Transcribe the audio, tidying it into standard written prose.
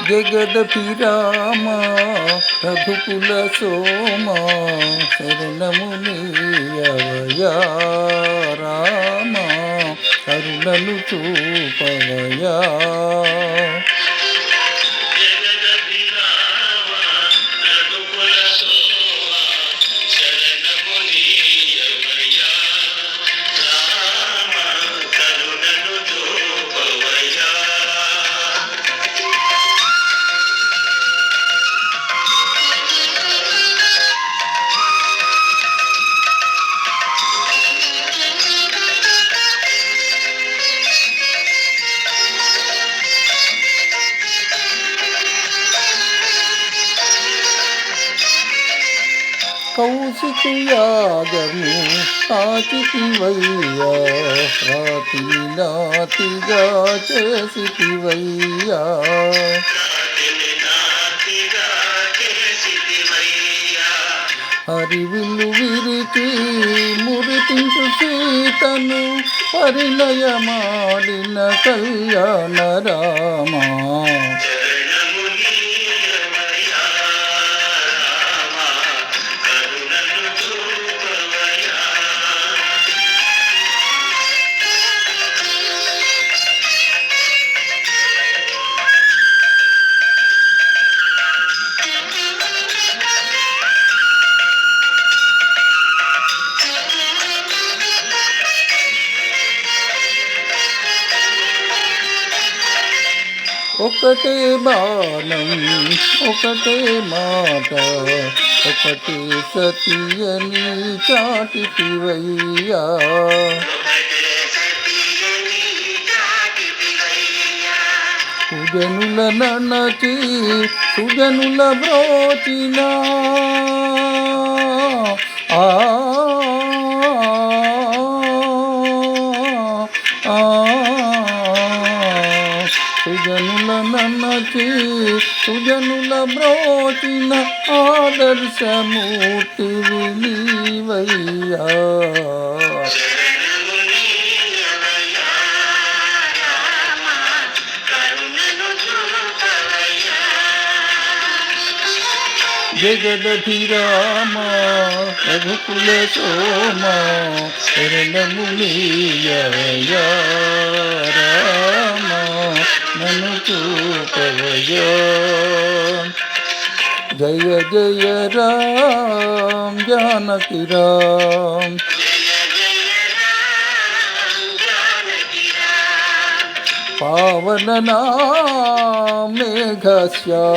జగదభిరామ రఘుకుల సోమ శరణము నీయవయా రామ కరుణను చూపవయా. కౌశికయాగము కాచితివయ్యా రాతి నాతిగా చేసితివయ్యా. హరివిల్లు విరిచి మురిపించు సీతను పరిణయమాడిన కళ్యాణ రామా. ఒకటే బాణం ఒకటే మాట ఒకటే సతియని చాటితివయ్యా. సుజనుల ననచి సుజనుల బ్రోచిన సుజనుల నన్నచి సుజనుల బ్రోచిన ఆదర్శమూర్తి నీవయ్యా. జగదభిరామ రఘుకుల సోమ శరణము నీయవయా రామ నన్ను చూపవయా. జయ జయ రామ జానకి రామ పావన నామ మేఘశ్యామ